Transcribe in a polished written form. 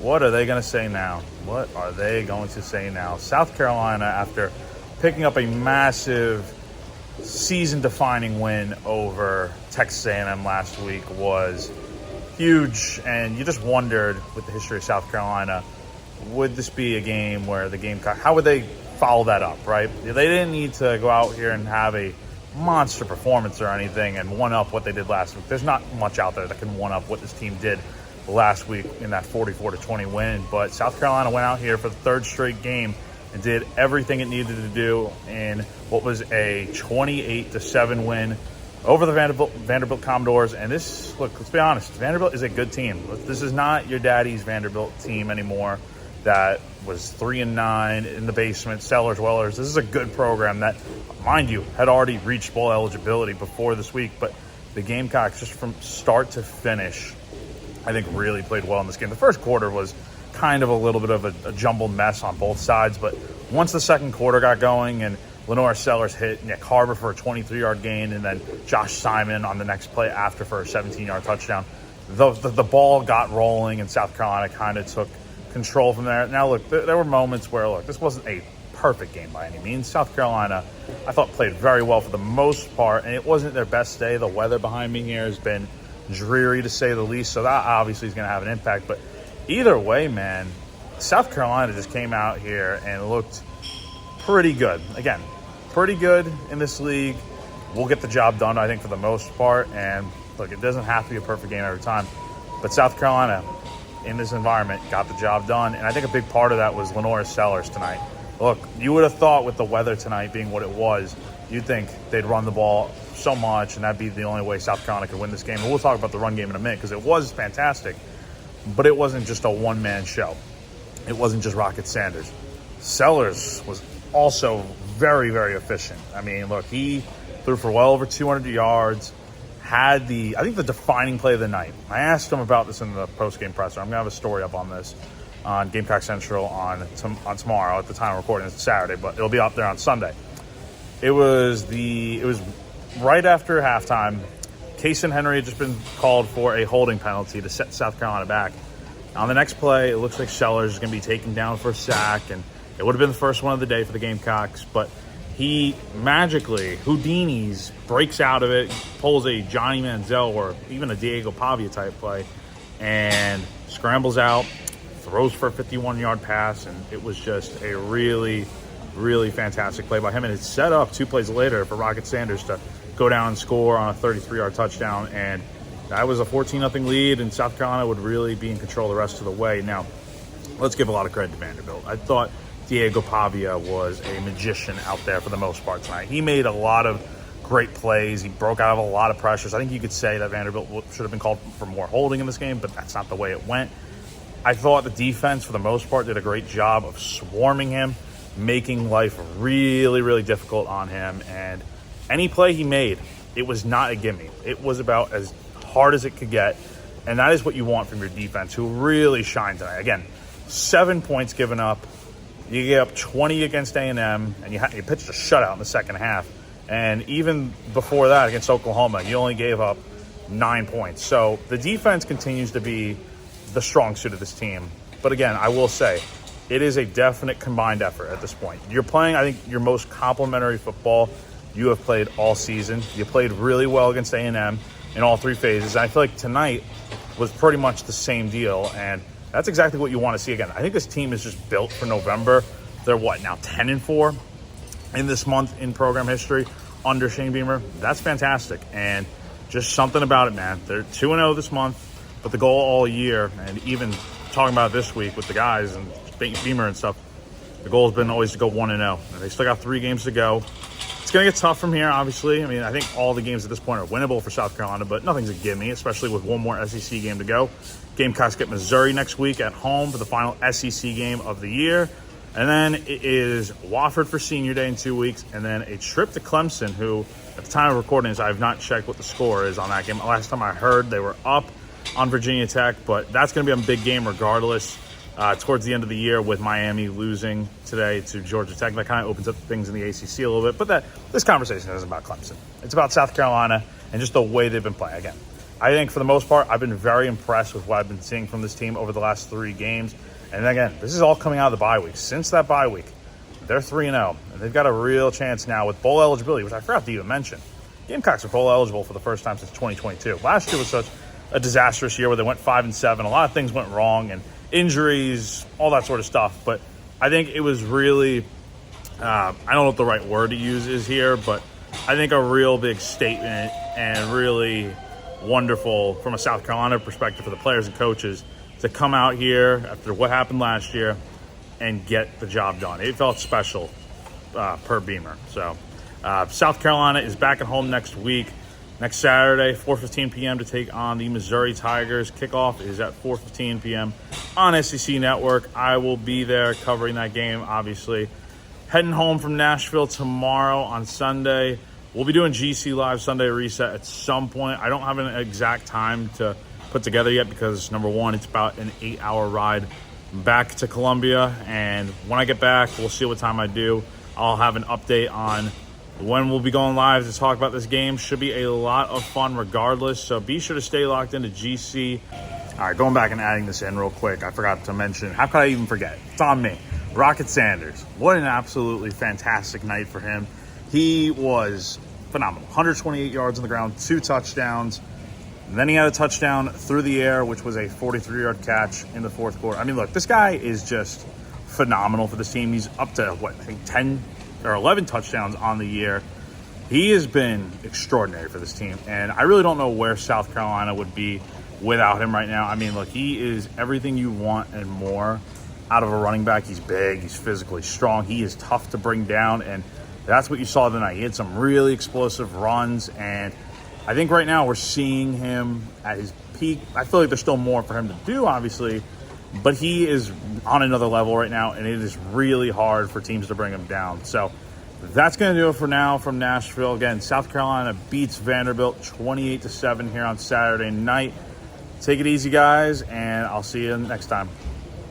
What are they going to say now? What are they going to say now? South Carolina, after picking up a massive season-defining win over Texas A&M last week, was huge. And you just wondered, with the history of South Carolina, would this be a game where the Gamecock, how would they follow that up, right? They didn't need to go out here and have a monster performance or anything and one-up what they did last week. There's not much out there that can one-up what this team did last week in that 44-20 win. But South Carolina went out here for the third straight game and did everything it needed to do in what was a 28-7 win over the Vanderbilt Commodores. And this, look, let's be honest, Vanderbilt is a good team. This is not your daddy's Vanderbilt team anymore that was 3-9 in the basement, Sellers, Wellers. This is a good program that, mind you, had already reached bowl eligibility before this week. But the Gamecocks, just from start to finish, I think really played well in this game. The first quarter was kind of a little bit of a jumbled mess on both sides, but once the second quarter got going and Lenore Sellers hit Nick Harbor for a 23-yard gain, and then Josh Simon on the next play after for a 17-yard touchdown, the ball got rolling and South Carolina kind of took control from there. Now, look, there were moments where, look, this wasn't a perfect game by any means. South Carolina, I thought, played very well for the most part, and it wasn't their best day. The weather behind me here has been dreary, to say the least, so that obviously is going to have an impact. But either way, man, South Carolina just came out here and looked pretty good. Again, pretty good in this league. We'll get the job done, I think, for the most part. And look, it doesn't have to be a perfect game every time, but South Carolina in this environment got the job done. And I think a big part of that was Lenore Sellers tonight. Look, you would have thought with the weather tonight being what it was, you'd think they'd run the ball so much, and that'd be the only way South Carolina could win this game. And we'll talk about the run game in a minute, because it was fantastic, but it wasn't just a one-man show. It wasn't just Rocket Sanders. Sellers was also very, very efficient. I mean, look, he threw for well over 200 yards, had I think the defining play of the night. I asked him about this in the post-game presser. I'm going to have a story up on this on Gamecock Central on tomorrow. At the time of recording, it's Saturday, but it'll be up there on Sunday. It was right after halftime. Kaysen Henry had just been called for a holding penalty to set South Carolina back. On the next play, it looks like Sellers is going to be taken down for a sack, and it would have been the first one of the day for the Gamecocks, but he magically, Houdini's, breaks out of it, pulls a Johnny Manziel or even a Diego Pavia type play, and scrambles out, throws for a 51-yard pass, and it was just a really, really fantastic play by him. And it set up 2 plays later for Rocket Sanders to go down and score on a 33-yard touchdown, and that was a 14-0 lead, and South Carolina would really be in control the rest of the way. Now, let's give a lot of credit to Vanderbilt. I thought Diego Pavia was a magician out there for the most part tonight. He made a lot of great plays. He broke out of a lot of pressures. I think you could say that Vanderbilt should have been called for more holding in this game, but that's not the way it went. I thought the defense, for the most part, did a great job of swarming him, making life really, really difficult on him. And any play he made, it was not a gimme. It was about as hard as it could get, and that is what you want from your defense, who really shined tonight. Again, 7 points given up. You get up 20 against A&M, and you pitched a shutout in the second half. And even before that, against Oklahoma, you only gave up 9 points. So the defense continues to be the strong suit of this team. But again, I will say, it is a definite combined effort at this point. You're playing, I think, your most complimentary football you have played all season. You played really well against A&M in all 3 phases. And I feel like tonight was pretty much the same deal. And that's exactly what you want to see again. I think this team is just built for November. They're now 10-4 in this month in program history under Shane Beamer. That's fantastic. And just something about it, man. They're 2-0 this month, but the goal all year, and even talking about this week with the guys and Beamer and stuff, the goal has been always to go 1-0. And they still got 3 games to go. It's going to get tough from here, obviously. I mean, I think all the games at this point are winnable for South Carolina, but nothing's a gimme, especially with one more SEC game to go. Gamecocks get Missouri next week at home for the final SEC game of the year. And then it is Wofford for Senior Day in 2 weeks, and then a trip to Clemson, who, at the time of recording this, I have not checked what the score is on that game. Last time I heard, they were up on Virginia Tech, but that's going to be a big game regardless. Towards the end of the year, with Miami losing today to Georgia Tech, that kind of opens up things in the ACC a little bit. But this conversation isn't about Clemson. It's about South Carolina and just the way they've been playing. Again, I think for the most part, I've been very impressed with what I've been seeing from this team over the last 3 games. And again, this is all coming out of the bye week. Since that bye week, they're 3-0, and they've got a real chance now with bowl eligibility, which I forgot to even mention. Gamecocks are bowl eligible for the first time since 2022. Last year was such a disastrous year where they went 5-7. A lot of things went wrong, and injuries, all that sort of stuff. But I think it was really, I don't know what the right word to use is here, but I think a real big statement and really wonderful from a South Carolina perspective for the players and coaches to come out here after what happened last year and get the job done. It felt special per Beamer. So South Carolina is back at home next week, next Saturday, 4:15 p.m. to take on the Missouri Tigers. Kickoff is at 4:15 p.m. on SEC Network. I will be there covering that game, obviously. Heading home from Nashville tomorrow on Sunday. We'll be doing GC Live Sunday Reset at some point. I don't have an exact time to put together yet because, number one, it's about an 8-hour ride back to Columbia, and when I get back, we'll see what time I do. I'll have an update on when we'll be going live to talk about this game. Should be a lot of fun regardless, so be sure to stay locked into GC. All right, going back and adding this in real quick, I forgot to mention, how could I even forget? It's on me. Rocket Sanders. What an absolutely fantastic night for him. He was phenomenal. 128 yards on the ground, 2 touchdowns. And then he had a touchdown through the air, which was a 43-yard catch in the fourth quarter. I mean, look, this guy is just phenomenal for this team. He's up to, I think 10 or 11 touchdowns on the year. He has been extraordinary for this team, and I really don't know where South Carolina would be without him right now. I mean, look, he is everything you want and more out of a running back. He's big, he's physically strong, he is tough to bring down, and that's what you saw tonight. He had some really explosive runs, and I think right now we're seeing him at his peak. I feel like there's still more for him to do, obviously, but he is on another level right now, and it is really hard for teams to bring him down. So that's going to do it for now from Nashville. Again, South Carolina beats Vanderbilt 28-7 here on Saturday night. Take it easy, guys, and I'll see you next time.